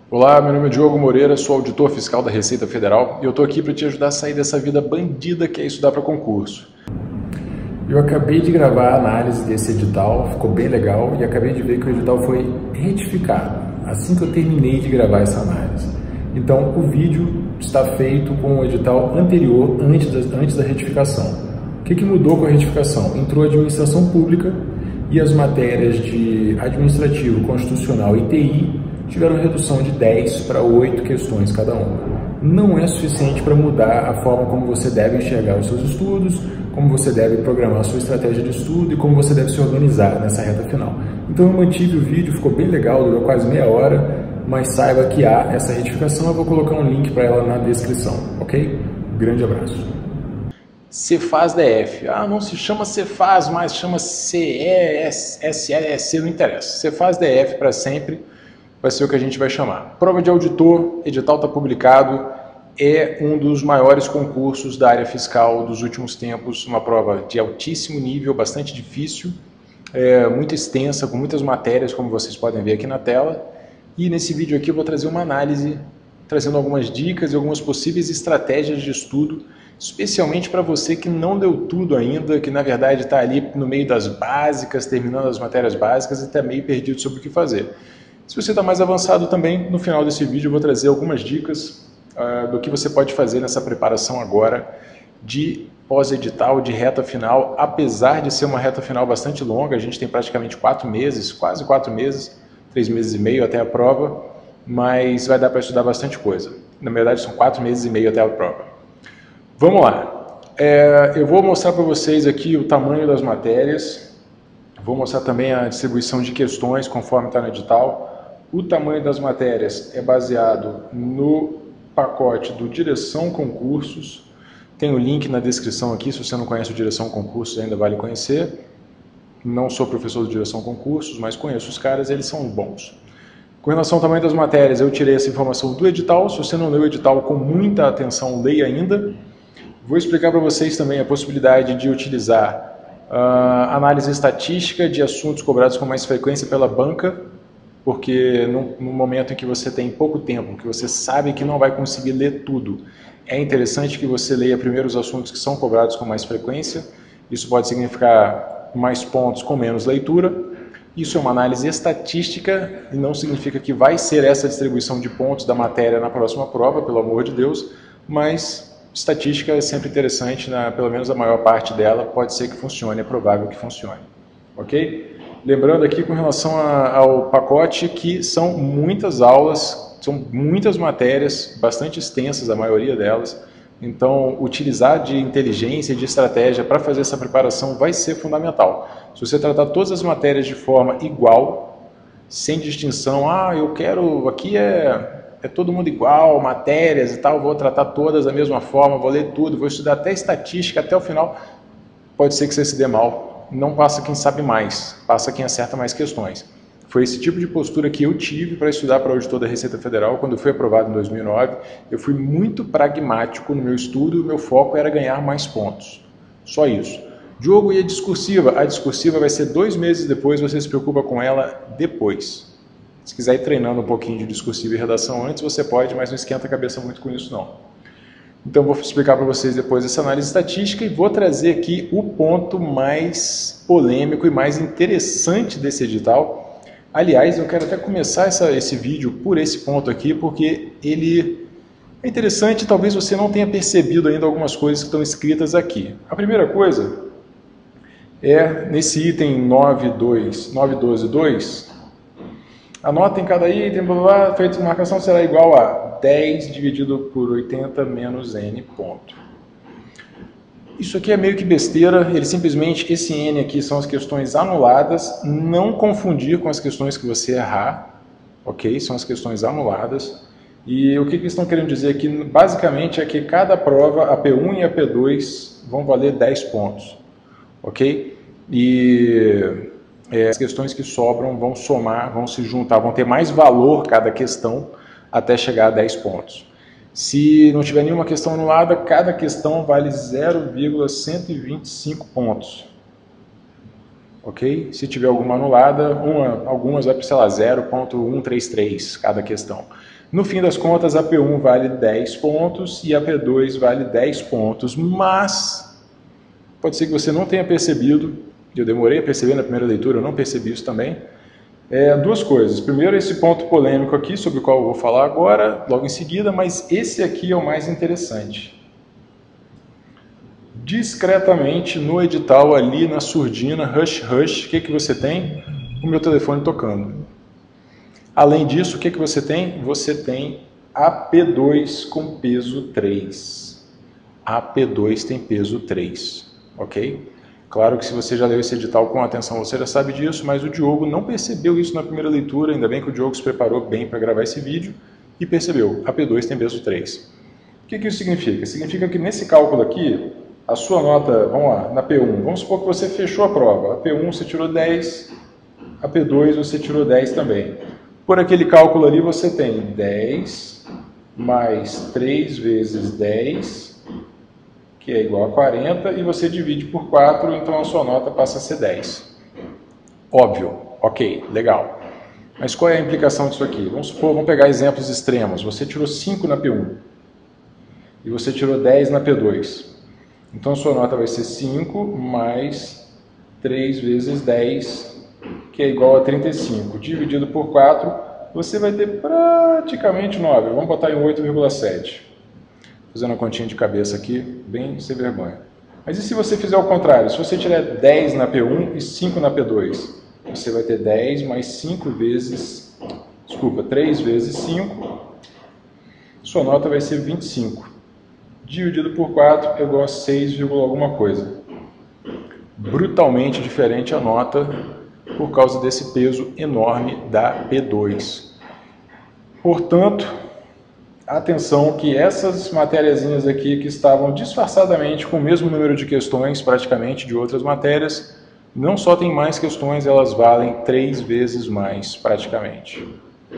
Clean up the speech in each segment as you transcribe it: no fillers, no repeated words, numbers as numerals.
Olá, meu nome é Diogo Moreira, sou auditor fiscal da Receita Federal e eu estou aqui para te ajudar a sair dessa vida bandida que é estudar para concurso. Eu acabei de gravar a análise desse edital, ficou bem legal e acabei de ver que o edital foi retificado assim que eu terminei de gravar essa análise. Então o vídeo está feito com o edital anterior, antes da retificação. O que mudou com a retificação? Entrou a administração pública e as matérias de administrativo, constitucional e TI tiveram redução de 10 para 8 questões cada uma. Não é suficiente para mudar a forma como você deve enxergar os seus estudos, como você deve programar a sua estratégia de estudo e como você deve se organizar nessa reta final. Então eu mantive o vídeo, ficou bem legal, durou quase meia hora, mas saiba que há essa retificação, eu vou colocar um link para ela na descrição, ok? Grande abraço. Cefaz DF. Não se chama Cefaz, mas chama CESC, não interessa. Cefaz DF para sempre vai ser o que a gente vai chamar. Prova de auditor, edital está publicado, é um dos maiores concursos da área fiscal dos últimos tempos, uma prova de altíssimo nível, bastante difícil, muito extensa, com muitas matérias, como vocês podem ver aqui na tela. E nesse vídeo aqui eu vou trazer uma análise, trazendo algumas dicas e algumas possíveis estratégias de estudo, especialmente para você que não deu tudo ainda, que na verdade está ali no meio das básicas, terminando as matérias básicas e está meio perdido sobre o que fazer. Se você está mais avançado também, no final desse vídeo eu vou trazer algumas dicas do que você pode fazer nessa preparação agora de pós-edital, de reta final, apesar de ser uma reta final bastante longa, a gente tem praticamente 4 meses, quase 4 meses, 3 meses e meio até a prova, mas vai dar para estudar bastante coisa. Na verdade são 4 meses e meio até a prova. Vamos lá, eu vou mostrar para vocês aqui o tamanho das matérias, vou mostrar também a distribuição de questões conforme está no edital. O tamanho das matérias é baseado no pacote do Direção Concursos. Tem o link na descrição aqui, se você não conhece o Direção Concursos ainda vale conhecer. Não sou professor do Direção Concursos, mas conheço os caras, eles são bons. Com relação ao tamanho das matérias, eu tirei essa informação do edital. Se você não leu o edital com muita atenção, leia ainda. Vou explicar para vocês também a possibilidade de utilizar análise estatística de assuntos cobrados com mais frequência pela banca, porque no momento em que você tem pouco tempo, que você sabe que não vai conseguir ler tudo, é interessante que você leia primeiro os assuntos que são cobrados com mais frequência. Isso pode significar mais pontos com menos leitura. Isso é uma análise estatística e não significa que vai ser essa distribuição de pontos da matéria na próxima prova, pelo amor de Deus, mas estatística é sempre interessante, pelo menos a maior parte dela pode ser que funcione, é provável que funcione, ok? Lembrando aqui com relação ao pacote que são muitas aulas, são muitas matérias, bastante extensas a maioria delas, então utilizar de inteligência e de estratégia para fazer essa preparação vai ser fundamental. Se você tratar todas as matérias de forma igual, sem distinção, eu quero, aqui é todo mundo igual, matérias e tal, vou tratar todas da mesma forma, vou ler tudo, vou estudar até estatística até o final, pode ser que você se dê mal. Não passa quem sabe mais, passa quem acerta mais questões. Foi esse tipo de postura que eu tive para estudar para auditor da Receita Federal quando eu fui aprovado em 2009. Eu fui muito pragmático no meu estudo e o meu foco era ganhar mais pontos. Só isso. Diogo, e a discursiva? A discursiva vai ser 2 meses depois, você se preocupa com ela depois. Se quiser ir treinando um pouquinho de discursiva e redação antes, você pode, mas não esquenta a cabeça muito com isso não. Então vou explicar para vocês depois essa análise estatística e vou trazer aqui o ponto mais polêmico e mais interessante desse edital. Aliás, eu quero até começar esse vídeo por esse ponto aqui, porque ele é interessante e talvez você não tenha percebido ainda algumas coisas que estão escritas aqui. A primeira coisa é nesse item 9.12.2, anotem cada item, feita marcação será igual a 10 dividido por 80 menos n ponto. Isso aqui é meio que besteira, esse n aqui são as questões anuladas, não confundir com as questões que você errar, ok? São as questões anuladas. E o que eles estão querendo dizer aqui, basicamente, é que cada prova, a P1 e a P2, vão valer 10 pontos, ok? E as questões que sobram vão somar, vão se juntar, vão ter mais valor cada questão até chegar a 10 pontos. Se não tiver nenhuma questão anulada, cada questão vale 0,125 pontos. ok? Se tiver alguma anulada, algumas vai para, sei lá, 0,133 cada questão. No fim das contas, a P1 vale 10 pontos e a P2 vale 10 pontos, mas pode ser que você não tenha percebido, eu demorei a perceber na primeira leitura, eu não percebi isso também. Duas coisas. Primeiro, esse ponto polêmico aqui, sobre o qual eu vou falar agora, logo em seguida, mas esse aqui é o mais interessante. Discretamente, no edital, ali na surdina, hush, hush, o que você tem? O meu telefone tocando. Além disso, o que você tem? Você tem a P2 com peso 3. A P2 tem peso 3, ok? Claro que se você já leu esse edital com atenção, você já sabe disso, mas o Diogo não percebeu isso na primeira leitura, ainda bem que o Diogo se preparou bem para gravar esse vídeo e percebeu, a P2 tem peso 3. O que isso significa? Significa que nesse cálculo aqui, a sua nota, vamos lá, na P1, vamos supor que você fechou a prova, a P1 você tirou 10, a P2 você tirou 10 também. Por aquele cálculo ali você tem 10 mais 3 vezes 10, que é igual a 40, e você divide por 4, então a sua nota passa a ser 10. Óbvio, ok, legal. Mas qual é a implicação disso aqui? Vamos supor, vamos pegar exemplos extremos. Você tirou 5 na P1 e você tirou 10 na P2. Então a sua nota vai ser 5 mais 3 vezes 10, que é igual a 35. Dividido por 4, você vai ter praticamente 9. Vamos botar em 8,7. Fazendo a continha de cabeça aqui, bem sem vergonha. Mas e se você fizer o contrário? Se você tiver 10 na P1 e 5 na P2, você vai ter 10 mais 5 vezes... Desculpa, 3 vezes 5. Sua nota vai ser 25. Dividido por 4 é igual a 6, alguma coisa. Brutalmente diferente a nota por causa desse peso enorme da P2. Portanto, atenção que essas matériazinhas aqui que estavam disfarçadamente com o mesmo número de questões praticamente de outras matérias, não só tem mais questões, elas valem 3 vezes mais praticamente.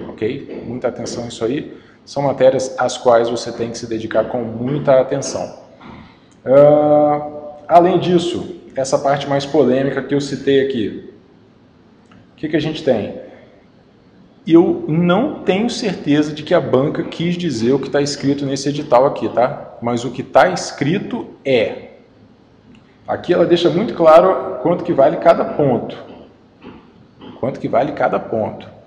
Ok? Muita atenção nisso aí. São matérias às quais você tem que se dedicar com muita atenção. Além disso, essa parte mais polêmica que eu citei aqui, o que a gente tem? Eu não tenho certeza de que a banca quis dizer o que está escrito nesse edital aqui, tá? Mas o que está escrito é... Aqui ela deixa muito claro quanto que vale cada ponto. Quanto que vale cada ponto.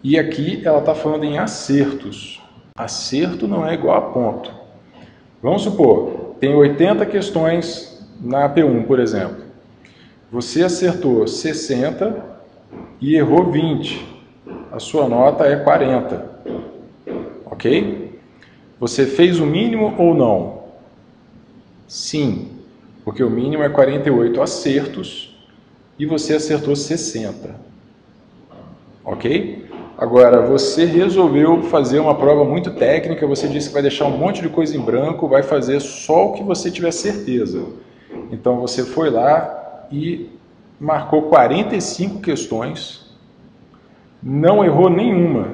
E aqui ela está falando em acertos. Acerto não é igual a ponto. Vamos supor, tem 80 questões na P1, por exemplo. Você acertou 60 e errou 20. A sua nota é 40. Ok? Você fez o mínimo ou não? Sim, porque o mínimo é 48 acertos e você acertou 60. Ok? Agora, você resolveu fazer uma prova muito técnica, você disse que vai deixar um monte de coisa em branco, vai fazer só o que você tiver certeza. Então, você foi lá e marcou 45 questões, não errou nenhuma,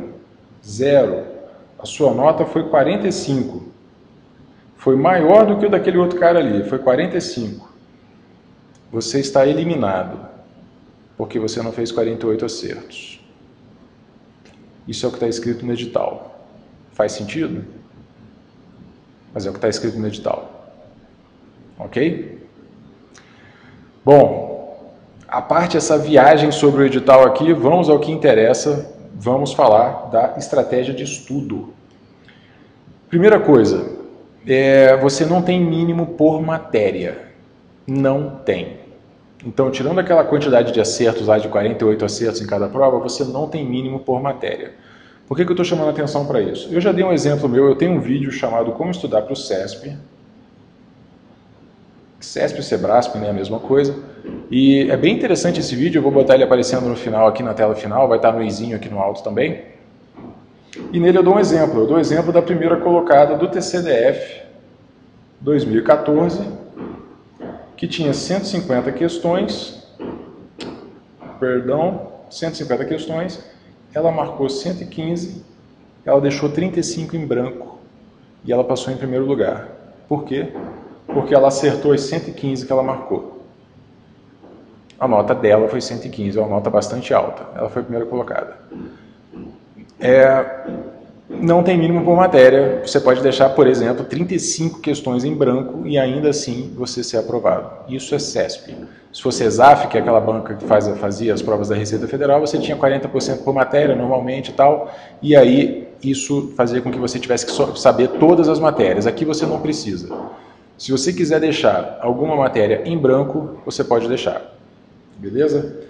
0. A sua nota foi 45. Foi maior do que o daquele outro cara ali, foi 45. Você está eliminado, porque você não fez 48 acertos. Isso é o que está escrito no edital. Faz sentido? Mas é o que está escrito no edital. Ok? Bom, a parte essa viagem sobre o edital aqui, vamos ao que interessa, vamos falar da estratégia de estudo. Primeira coisa, você não tem mínimo por matéria. Não tem. Então, tirando aquela quantidade de acertos lá, de 48 acertos em cada prova, você não tem mínimo por matéria. Por que eu estou chamando a atenção para isso? Eu já dei um exemplo meu, eu tenho um vídeo chamado Como Estudar para o CESP. CESP e Sebrasp, né, a mesma coisa. E é bem interessante esse vídeo, eu vou botar ele aparecendo no final, aqui na tela final, vai estar no izinho aqui no alto também. E nele eu dou um exemplo da primeira colocada do TCDF 2014, que tinha 150 questões, ela marcou 115, ela deixou 35 em branco e ela passou em primeiro lugar. Por quê? Porque ela acertou as 115 que ela marcou. a nota dela foi 115, é uma nota bastante alta. Ela foi a primeira colocada. Não tem mínimo por matéria. Você pode deixar, por exemplo, 35 questões em branco e ainda assim você ser aprovado. Isso é CESP. Se fosse ESAF, que é aquela banca que fazia as provas da Receita Federal, você tinha 40% por matéria normalmente e tal, e aí isso fazia com que você tivesse que saber todas as matérias. Aqui você não precisa. Se você quiser deixar alguma matéria em branco, você pode deixar. Beleza?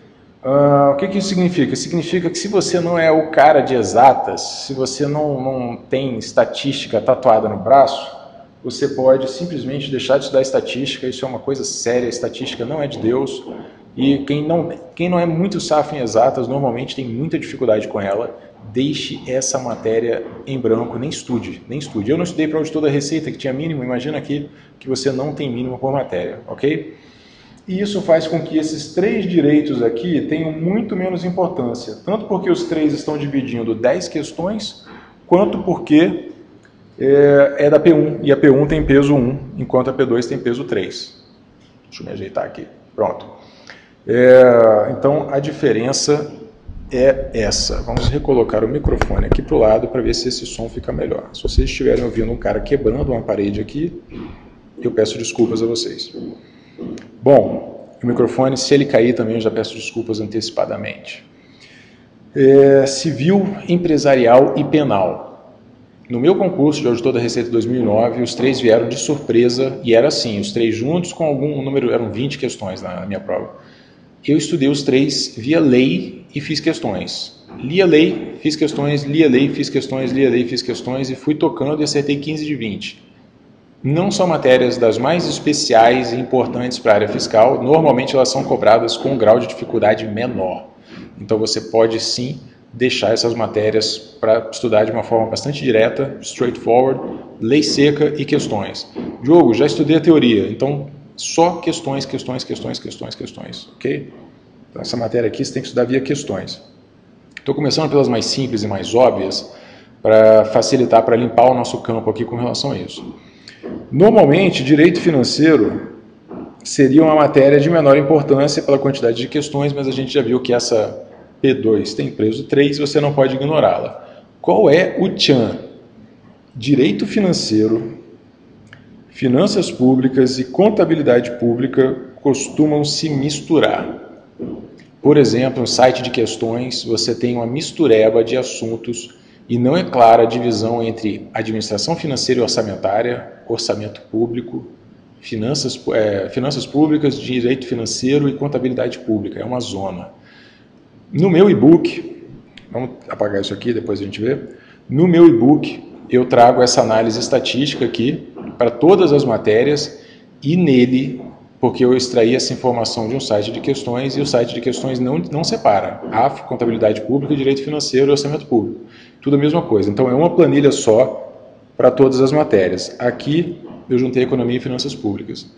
O que isso significa? Significa que se você não é o cara de exatas, se você não tem estatística tatuada no braço, você pode simplesmente deixar de estudar estatística. Isso é uma coisa séria, estatística não é de Deus. E quem não é muito safo em exatas, normalmente tem muita dificuldade com ela. Deixe essa matéria em branco, nem estude. Eu não estudei para auditor da Receita, que tinha mínimo, imagina aqui que você não tem mínimo por matéria, ok? E isso faz com que esses 3 direitos aqui tenham muito menos importância, tanto porque os 3 estão dividindo 10 questões, quanto porque é da P1, e a P1 tem peso 1, enquanto a P2 tem peso 3. Deixa eu me ajeitar aqui. Pronto. Então, a diferença é essa. Vamos recolocar o microfone aqui para o lado para ver se esse som fica melhor. Se vocês estiverem ouvindo um cara quebrando uma parede aqui, eu peço desculpas a vocês. Bom, o microfone, se ele cair também, eu já peço desculpas antecipadamente. Civil, empresarial e penal. No meu concurso de auditor da Receita 2009, os 3 vieram de surpresa, e era assim, os 3 juntos com algum número, eram 20 questões na minha prova. Eu estudei os 3 via lei e fiz questões. Li a lei, fiz questões, li a lei, fiz questões, li a lei, fiz questões, e fui tocando e acertei 15 de 20. Não são matérias das mais especiais e importantes para a área fiscal, normalmente elas são cobradas com um grau de dificuldade menor. Então você pode sim deixar essas matérias para estudar de uma forma bastante direta, straightforward, lei seca e questões. Diogo, já estudei a teoria, então só questões, ok? Então essa matéria aqui você tem que estudar via questões. Estou começando pelas mais simples e mais óbvias, para facilitar, para limpar o nosso campo aqui com relação a isso. Normalmente, direito financeiro seria uma matéria de menor importância pela quantidade de questões, mas a gente já viu que essa P2 tem peso 3, você não pode ignorá-la. Qual é o tchan? Direito financeiro, finanças públicas e contabilidade pública costumam se misturar. Por exemplo, no site de questões, você tem uma mistureba de assuntos e não é clara a divisão entre administração financeira e orçamentária, orçamento público, finanças públicas, direito financeiro e contabilidade pública. É uma zona. No meu e-book, vamos apagar isso aqui, depois a gente vê. No meu e-book, eu trago essa análise estatística aqui para todas as matérias e nele, porque eu extraí essa informação de um site de questões e o site de questões não separa. AF, contabilidade pública, direito financeiro e orçamento público. Tudo a mesma coisa. Então é uma planilha só para todas as matérias. Aqui eu juntei economia e finanças públicas,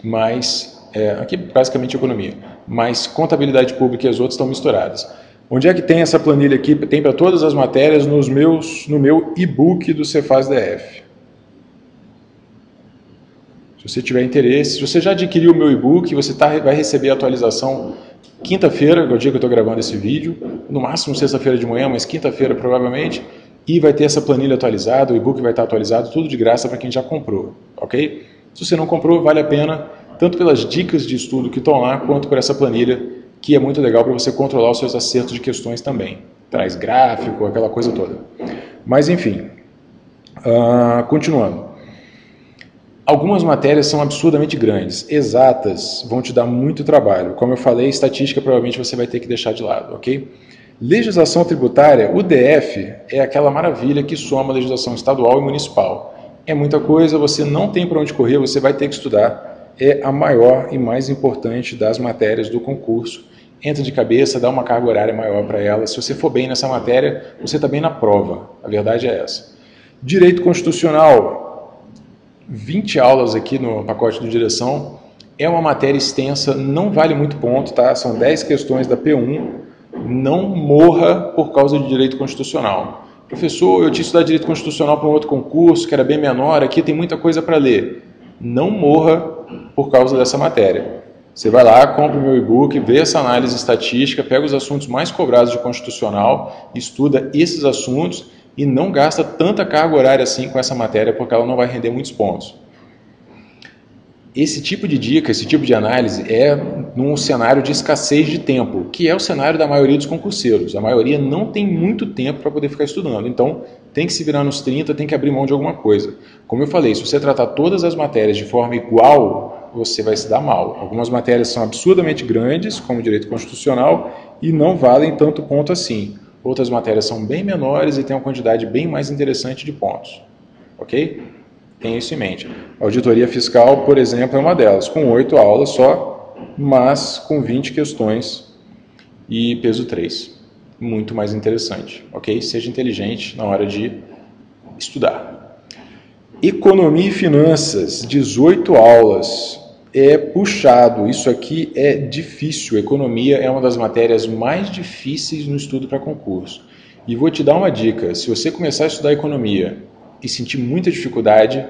mas aqui basicamente economia, mas contabilidade pública e as outras estão misturadas. Onde é que tem essa planilha aqui? Tem para todas as matérias no meu e-book do Cefaz DF. Se você tiver interesse, se você já adquiriu o meu e-book, você vai receber a atualização quinta-feira, que é o dia que eu estou gravando esse vídeo, no máximo sexta-feira de manhã, mas quinta-feira provavelmente, e vai ter essa planilha atualizada, o e-book vai estar atualizado, tudo de graça para quem já comprou, ok? Se você não comprou, vale a pena, tanto pelas dicas de estudo que estão lá, quanto por essa planilha, que é muito legal para você controlar os seus acertos de questões também. Traz gráfico, aquela coisa toda. Mas enfim, continuando. Algumas matérias são absurdamente grandes, exatas, vão te dar muito trabalho. Como eu falei, estatística provavelmente você vai ter que deixar de lado, ok? Legislação tributária, o DF é aquela maravilha que soma legislação estadual e municipal. É muita coisa, você não tem para onde correr, você vai ter que estudar. É a maior e mais importante das matérias do concurso. Entra de cabeça, dá uma carga horária maior para ela. Se você for bem nessa matéria, você está bem na prova. A verdade é essa. Direito constitucional. 20 aulas aqui no pacote de direção, é uma matéria extensa, não vale muito ponto, tá? São 10 questões da P1, não morra por causa de direito constitucional. Professor, eu tinha estudado direito constitucional para um outro concurso, que era bem menor, aqui tem muita coisa para ler. Não morra por causa dessa matéria. Você vai lá, compra o meu e-book, vê essa análise estatística, pega os assuntos mais cobrados de constitucional, estuda esses assuntos e não gasta tanta carga horária assim com essa matéria, porque ela não vai render muitos pontos. Esse tipo de dica, esse tipo de análise é num cenário de escassez de tempo, que é o cenário da maioria dos concurseiros. A maioria não tem muito tempo para poder ficar estudando, então tem que se virar nos 30, tem que abrir mão de alguma coisa. Como eu falei, se você tratar todas as matérias de forma igual, você vai se dar mal. Algumas matérias são absurdamente grandes, como direito constitucional, e não valem tanto ponto assim. Outras matérias são bem menores e têm uma quantidade bem mais interessante de pontos. Ok? Tenha isso em mente. A auditoria fiscal, por exemplo, é uma delas, com 8 aulas só, mas com 20 questões e peso 3. Muito mais interessante, ok? Seja inteligente na hora de estudar. Economia e finanças, 18 aulas. É puxado, isso aqui é difícil. Economia é uma das matérias mais difíceis no estudo para concurso. E vou te dar uma dica, se você começar a estudar economia e sentir muita dificuldade,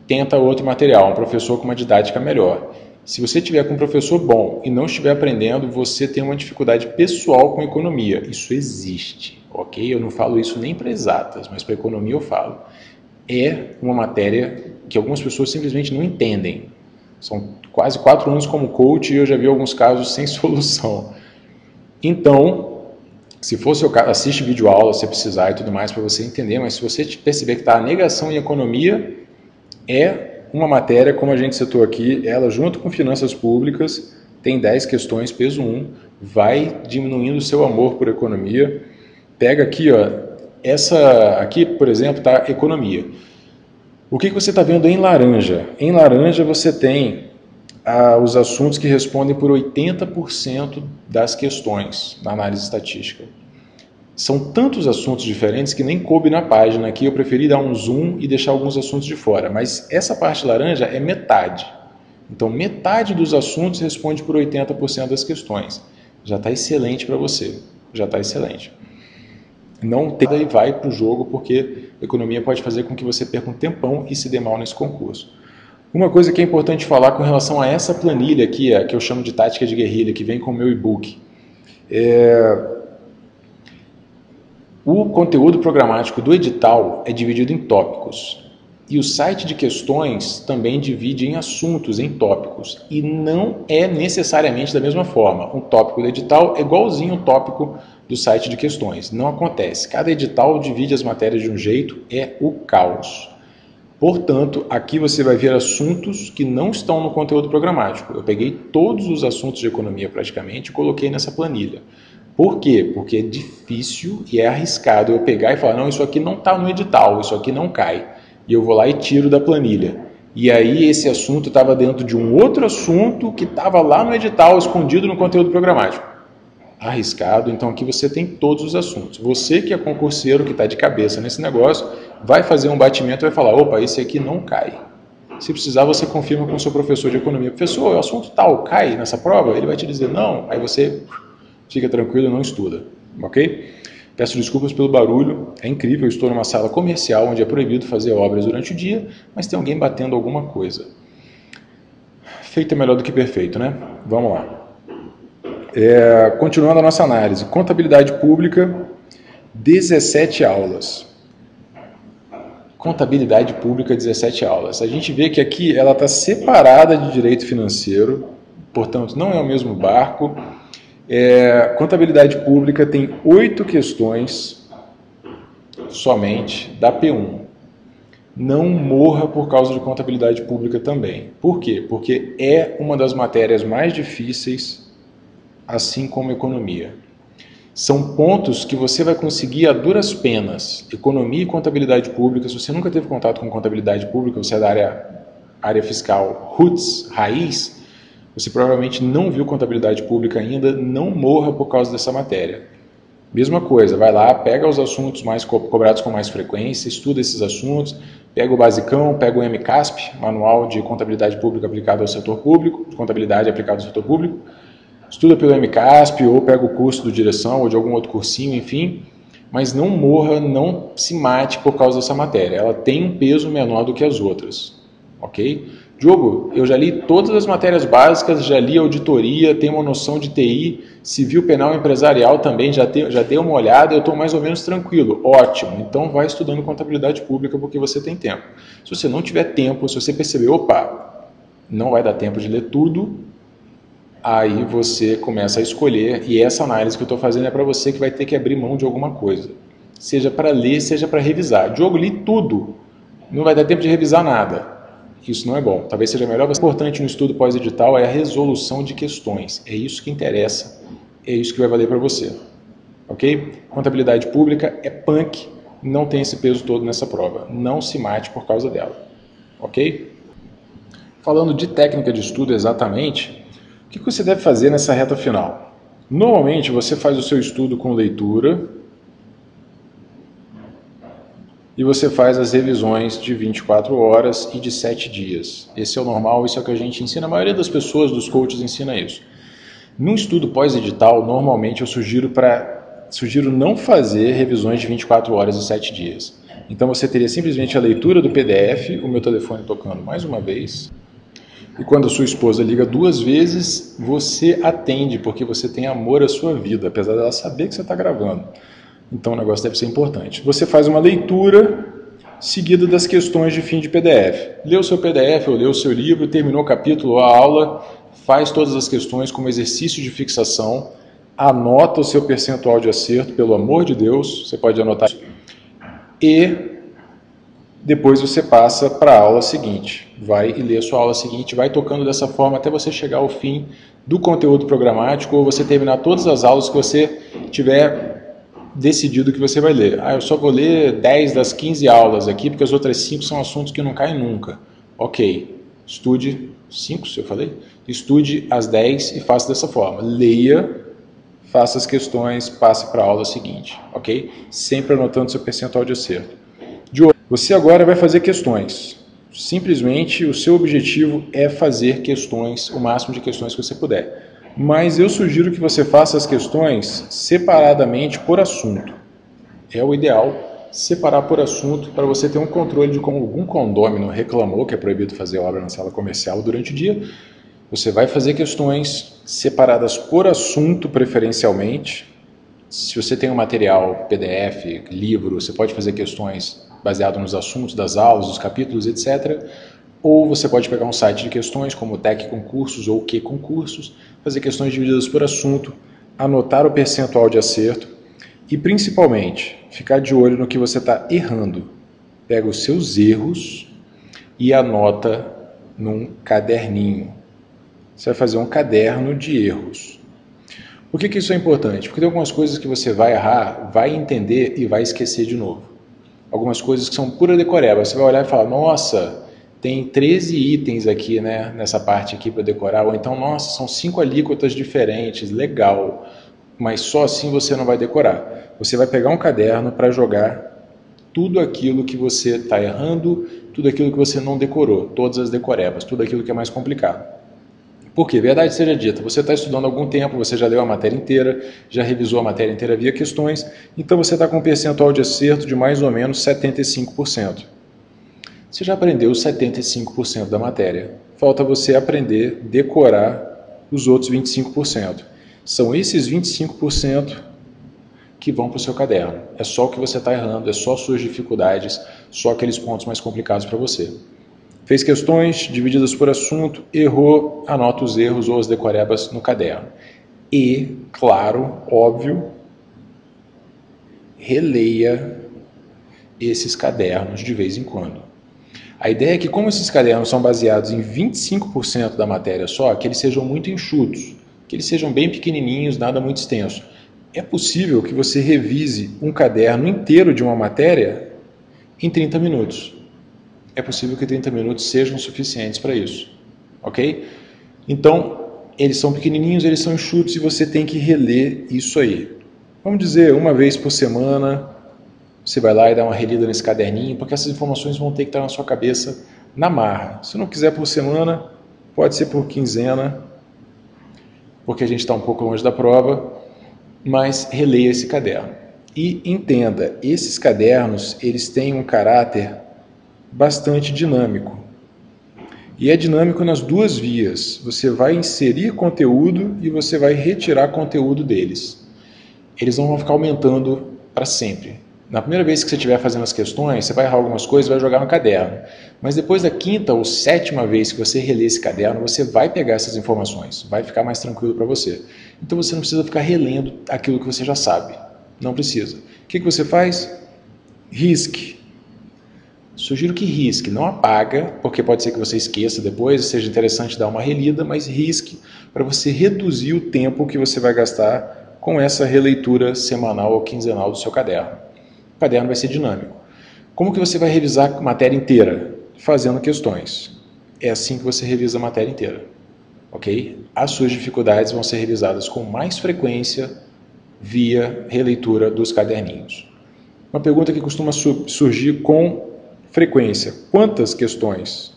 tenta outro material, um professor com uma didática melhor. Se você tiver com um professor bom e não estiver aprendendo, você tem uma dificuldade pessoal com economia. Isso existe, ok? Eu não falo isso nem para exatas, mas para economia eu falo. É uma matéria que algumas pessoas simplesmente não entendem. São quase 4 anos como coach e eu já vi alguns casos sem solução. Então, se for o seu caso, assiste vídeo aula se precisar e tudo mais para você entender, mas se você perceber que está a negação em economia, é uma matéria, como a gente citou aqui, ela junto com finanças públicas, tem 10 questões, peso 1, vai diminuindo o seu amor por economia. Pega aqui, ó, essa aqui, por exemplo, está economia. O que você está vendo em laranja? Em laranja você tem os assuntos que respondem por 80% das questões na análise estatística. São tantos assuntos diferentes que nem coube na página aqui, eu preferi dar um zoom e deixar alguns assuntos de fora, mas essa parte laranja é metade. Então metade dos assuntos responde por 80% das questões. Já está excelente para você, já está excelente. Não tem e vai para o jogo, porque a economia pode fazer com que você perca um tempão e se dê mal nesse concurso. Uma coisa que é importante falar com relação a essa planilha aqui, que eu chamo de tática de guerrilha, que vem com o meu e-book. O conteúdo programático do edital é dividido em tópicos. E o site de questões também divide em assuntos, em tópicos. E não é necessariamente da mesma forma. Um tópico do edital é igualzinho ao tópico do site de questões. Não acontece. Cada edital divide as matérias de um jeito, é o caos. Portanto, aqui você vai ver assuntos que não estão no conteúdo programático. Eu peguei todos os assuntos de economia praticamente e coloquei nessa planilha. Por quê? Porque é difícil e é arriscado eu pegar e falar, não, isso aqui não está no edital, isso aqui não cai. E eu vou lá e tiro da planilha. E aí esse assunto estava dentro de um outro assunto que estava lá no edital, escondido no conteúdo programático. Arriscado, então aqui você tem todos os assuntos. Você que é concurseiro, que está de cabeça nesse negócio, vai fazer um batimento e vai falar, opa, esse aqui não cai. Se precisar, você confirma com o seu professor de economia. Professor, o assunto tal cai nessa prova? Ele vai te dizer não, aí você fica tranquilo e não estuda, ok? Peço desculpas pelo barulho, é incrível, eu estou numa sala comercial onde é proibido fazer obras durante o dia, mas tem alguém batendo alguma coisa. Feito é melhor do que perfeito, né? Vamos lá. Continuando a nossa análise, contabilidade pública, 17 aulas. Contabilidade pública, 17 aulas. A gente vê que aqui ela está separada de direito financeiro, portanto não é o mesmo barco. Contabilidade pública tem 8 questões somente da P1. Não morra por causa de contabilidade pública também. Por quê? Porque é uma das matérias mais difíceis, assim como economia. São pontos que você vai conseguir a duras penas. Economia e contabilidade pública, se você nunca teve contato com contabilidade pública, você é da área fiscal raiz, você provavelmente não viu contabilidade pública ainda, não morra por causa dessa matéria. Mesma coisa, vai lá, pega os assuntos mais cobrados com mais frequência, estuda esses assuntos, pega o basicão, pega o MCASP, Manual de Contabilidade Pública aplicado ao setor público, de contabilidade aplicada ao setor público, estuda pelo MCASP ou pega o curso do direção ou de algum outro cursinho, enfim, mas não morra, não se mate por causa dessa matéria. Ela tem um peso menor do que as outras, ok? Diogo, eu já li todas as matérias básicas, já li auditoria, tenho uma noção de TI, civil, penal, empresarial também, já dei uma olhada, eu estou mais ou menos tranquilo. Ótimo, então vai estudando contabilidade pública porque você tem tempo. Se você não tiver tempo, se você perceber, opa, não vai dar tempo de ler tudo, aí você começa a escolher, e essa análise que eu estou fazendo é para você que vai ter que abrir mão de alguma coisa. Seja para ler, seja para revisar. Diogo, li tudo, não vai dar tempo de revisar nada. Isso não é bom. Talvez seja melhor. O importante no estudo pós-edital é a resolução de questões. É isso que interessa. É isso que vai valer para você. Ok? Contabilidade pública é punk. Não tem esse peso todo nessa prova. Não se mate por causa dela. Ok? Falando de técnica de estudo exatamente, o que você deve fazer nessa reta final? Normalmente você faz o seu estudo com leitura e você faz as revisões de 24 horas e de 7 dias. Esse é o normal, isso é o que a gente ensina. A maioria das pessoas, dos coaches, ensina isso. Num estudo pós-edital, normalmente eu sugiro não fazer revisões de 24 horas e 7 dias. Então você teria simplesmente a leitura do PDF, o meu telefone tocando mais uma vez, e quando a sua esposa liga 2 vezes, você atende, porque você tem amor à sua vida, apesar dela saber que você está gravando. Então o negócio deve ser importante. Você faz uma leitura seguida das questões de fim de PDF. Lê o seu PDF ou lê o seu livro, terminou o capítulo ou a aula, faz todas as questões como exercício de fixação, anota o seu percentual de acerto, pelo amor de Deus, você pode anotar. E depois você passa para a aula seguinte. Vai e lê a sua aula seguinte, vai tocando dessa forma até você chegar ao fim do conteúdo programático ou você terminar todas as aulas que você tiver decidido que você vai ler. Eu só vou ler 10 das 15 aulas aqui, porque as outras 5 são assuntos que não caem nunca. Ok, estude 5, se eu falei? Estude as 10 e faça dessa forma. Leia, faça as questões, passe para a aula seguinte, ok? Sempre anotando seu percentual de acerto. Você agora vai fazer questões. Simplesmente o seu objetivo é fazer questões, o máximo de questões que você puder. Mas eu sugiro que você faça as questões separadamente por assunto. É o ideal, separar por assunto para você ter um controle de como algum condômino reclamou que é proibido fazer obra na sala comercial durante o dia. Você vai fazer questões separadas por assunto, preferencialmente. Se você tem um material, PDF, livro, você pode fazer questões baseado nos assuntos das aulas, dos capítulos, etc. Ou você pode pegar um site de questões como o Tec Concursos ou o Que Concursos, fazer questões divididas por assunto, anotar o percentual de acerto e, principalmente, ficar de olho no que você está errando. Pega os seus erros e anota num caderninho. Você vai fazer um caderno de erros. Por que isso é importante? Porque tem algumas coisas que você vai errar, vai entender e vai esquecer de novo. Algumas coisas que são pura decoreba. Você vai olhar e falar, nossa, tem 13 itens aqui, né, nessa parte aqui para decorar. Ou então, nossa, são 5 alíquotas diferentes, legal. Mas só assim você não vai decorar. Você vai pegar um caderno para jogar tudo aquilo que você está errando, tudo aquilo que você não decorou, todas as decorebas, tudo aquilo que é mais complicado. Porque, verdade seja dita, você está estudando há algum tempo, você já leu a matéria inteira, já revisou a matéria inteira via questões, então você está com um percentual de acerto de mais ou menos 75%. Você já aprendeu os 75% da matéria. Falta você aprender, decorar os outros 25%. São esses 25% que vão para o seu caderno. É só o que você está errando, é só suas dificuldades, só aqueles pontos mais complicados para você. Fez questões divididas por assunto, errou, anota os erros ou as decorebas no caderno. E, claro, óbvio, releia esses cadernos de vez em quando. A ideia é que, como esses cadernos são baseados em 25% da matéria só, que eles sejam muito enxutos, que eles sejam bem pequenininhos, nada muito extenso. É possível que você revise um caderno inteiro de uma matéria em 30 minutos. É possível que 30 minutos sejam suficientes para isso, ok? Então, eles são pequenininhos, eles são enxutos e você tem que reler isso aí. Vamos dizer, uma vez por semana, você vai lá e dá uma relida nesse caderninho, porque essas informações vão ter que estar na sua cabeça na marra. Se não quiser por semana, pode ser por quinzena, porque a gente está um pouco longe da prova, mas releia esse caderno. E entenda, esses cadernos, eles têm um caráter bastante dinâmico. E é dinâmico nas duas vias. Você vai inserir conteúdo e você vai retirar conteúdo deles. Eles não vão ficar aumentando para sempre. Na primeira vez que você estiver fazendo as questões, você vai errar algumas coisas e vai jogar no caderno. Mas depois da quinta ou sétima vez que você reler esse caderno, você vai pegar essas informações. Vai ficar mais tranquilo para você. Então você não precisa ficar relendo aquilo que você já sabe. Não precisa. O que você faz? Risque. Sugiro que risque, não apaga, porque pode ser que você esqueça depois, seja interessante dar uma relida, mas risque para você reduzir o tempo que você vai gastar com essa releitura semanal ou quinzenal do seu caderno. O caderno vai ser dinâmico. Como que você vai revisar a matéria inteira? Fazendo questões. É assim que você revisa a matéria inteira. Ok? As suas dificuldades vão ser revisadas com mais frequência via releitura dos caderninhos. Uma pergunta que costuma surgir com frequência. Quantas questões?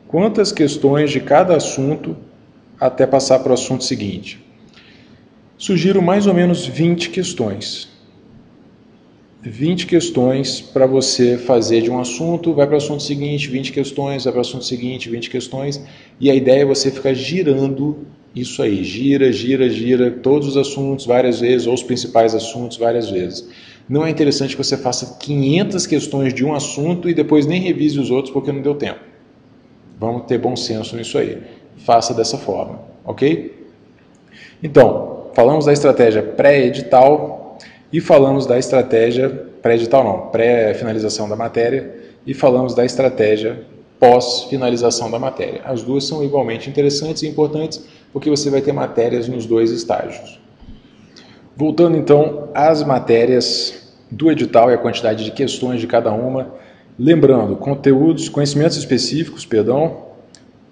Quantas questões de cada assunto até passar para o assunto seguinte? Sugiro mais ou menos 20 questões. 20 questões para você fazer de um assunto, vai para o assunto seguinte, 20 questões, vai para o assunto seguinte, 20 questões. E a ideia é você ficar girando isso aí. Gira todos os assuntos várias vezes, ou os principais assuntos várias vezes. Não é interessante que você faça 500 questões de um assunto e depois nem revise os outros porque não deu tempo. Vamos ter bom senso nisso aí. Faça dessa forma, ok? Então, falamos da estratégia pré-edital e falamos da estratégia pré-edital não, pré-finalização da matéria e falamos da estratégia pós-finalização da matéria. As duas são igualmente interessantes e importantes porque você vai ter matérias nos dois estágios. Voltando então às matérias do edital e a quantidade de questões de cada uma, lembrando, conhecimentos específicos,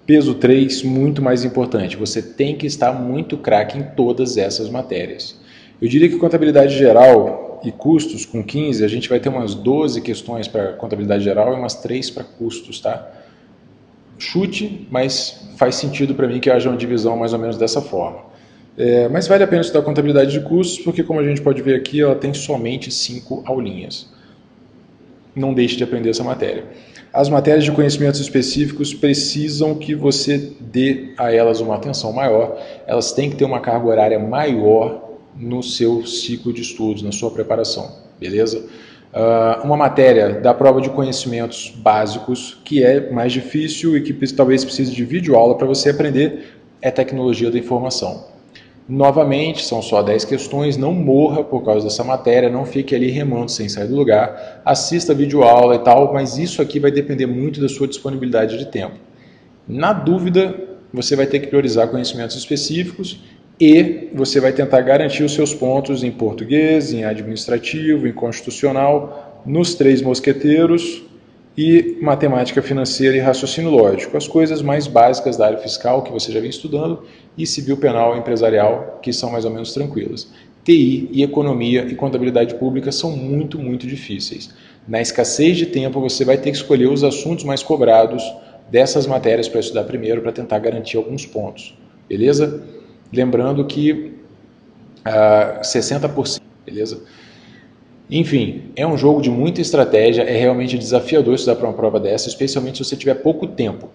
peso 3, muito mais importante, você tem que estar muito craque em todas essas matérias. Eu diria que contabilidade geral e custos, com 15, a gente vai ter umas 12 questões para contabilidade geral e umas 3 para custos, tá? Chute, mas faz sentido para mim que haja uma divisão mais ou menos dessa forma. Mas vale a pena estudar contabilidade de custos, porque como a gente pode ver aqui, ela tem somente 5 aulinhas. Não deixe de aprender essa matéria. As matérias de conhecimentos específicos precisam que você dê a elas uma atenção maior, elas têm que ter uma carga horária maior no seu ciclo de estudos, na sua preparação, beleza? Uma matéria da prova de conhecimentos básicos, que é mais difícil e que talvez precise de videoaula para você aprender, é tecnologia da informação. Novamente, são só 10 questões, não morra por causa dessa matéria, não fique ali remando sem sair do lugar, assista a videoaula e tal, mas isso aqui vai depender muito da sua disponibilidade de tempo. Na dúvida, você vai ter que priorizar conhecimentos específicos e você vai tentar garantir os seus pontos em português, em administrativo, em constitucional, nos 3 mosqueteiros e matemática financeira e raciocínio lógico, as coisas mais básicas da área fiscal que você já vem estudando, e civil, penal e empresarial, que são mais ou menos tranquilas. TI e economia e contabilidade pública são muito, muito difíceis. Na escassez de tempo, você vai ter que escolher os assuntos mais cobrados dessas matérias para estudar primeiro, para tentar garantir alguns pontos, beleza? Lembrando que 60%, beleza? Enfim, é um jogo de muita estratégia, é realmente desafiador estudar para uma prova dessa, especialmente se você tiver pouco tempo.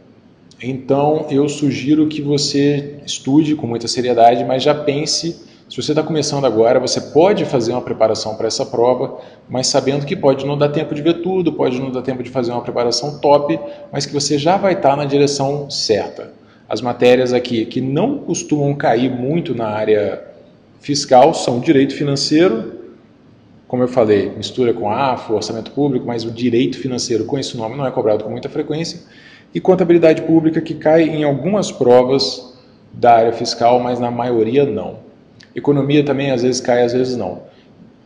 Então, eu sugiro que você estude com muita seriedade, mas já pense, se você está começando agora, você pode fazer uma preparação para essa prova, mas sabendo que pode não dar tempo de ver tudo, pode não dar tempo de fazer uma preparação top, mas que você já vai estar na direção certa. As matérias aqui que não costumam cair muito na área fiscal são direito financeiro, como eu falei, mistura com AFO, orçamento público, mas o direito financeiro com esse nome não é cobrado com muita frequência, e contabilidade pública, que cai em algumas provas da área fiscal, mas na maioria não. Economia também às vezes cai, às vezes não.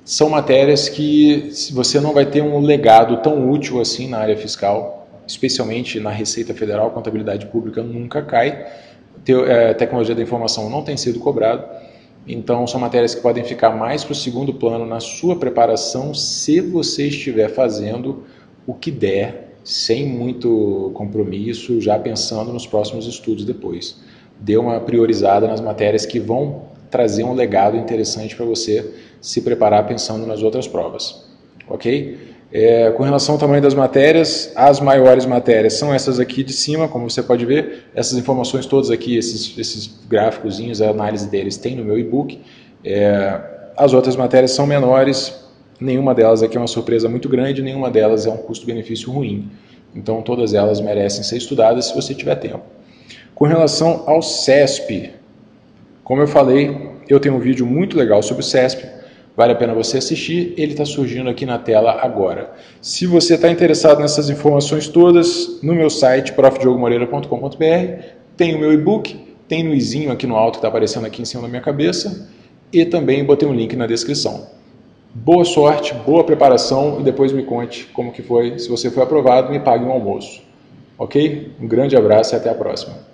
São matérias que você não vai ter um legado tão útil assim na área fiscal, especialmente na Receita Federal, contabilidade pública nunca cai, tecnologia da informação não tem sido cobrado, então são matérias que podem ficar mais para o segundo plano na sua preparação se você estiver fazendo o que der, sem muito compromisso, já pensando nos próximos estudos depois. Dê uma priorizada nas matérias que vão trazer um legado interessante para você se preparar pensando nas outras provas, ok? Com relação ao tamanho das matérias, as maiores matérias são essas aqui de cima, como você pode ver. Essas informações todas aqui, esses gráficozinhos, a análise deles tem no meu e-book. As outras matérias são menores, nenhuma delas aqui é uma surpresa muito grande, nenhuma delas é um custo-benefício ruim. Então todas elas merecem ser estudadas se você tiver tempo. Com relação ao CESP, como eu falei, eu tenho um vídeo muito legal sobre o CESP, vale a pena você assistir, ele está surgindo aqui na tela agora. Se você está interessado nessas informações todas, no meu site, profdiogomoreira.com.br, tem o meu e-book, tem no izinho aqui no alto que está aparecendo aqui em cima da minha cabeça, e também botei um link na descrição. Boa sorte, boa preparação e depois me conte como que foi. Se você foi aprovado, me pague um almoço. Ok? Um grande abraço e até a próxima.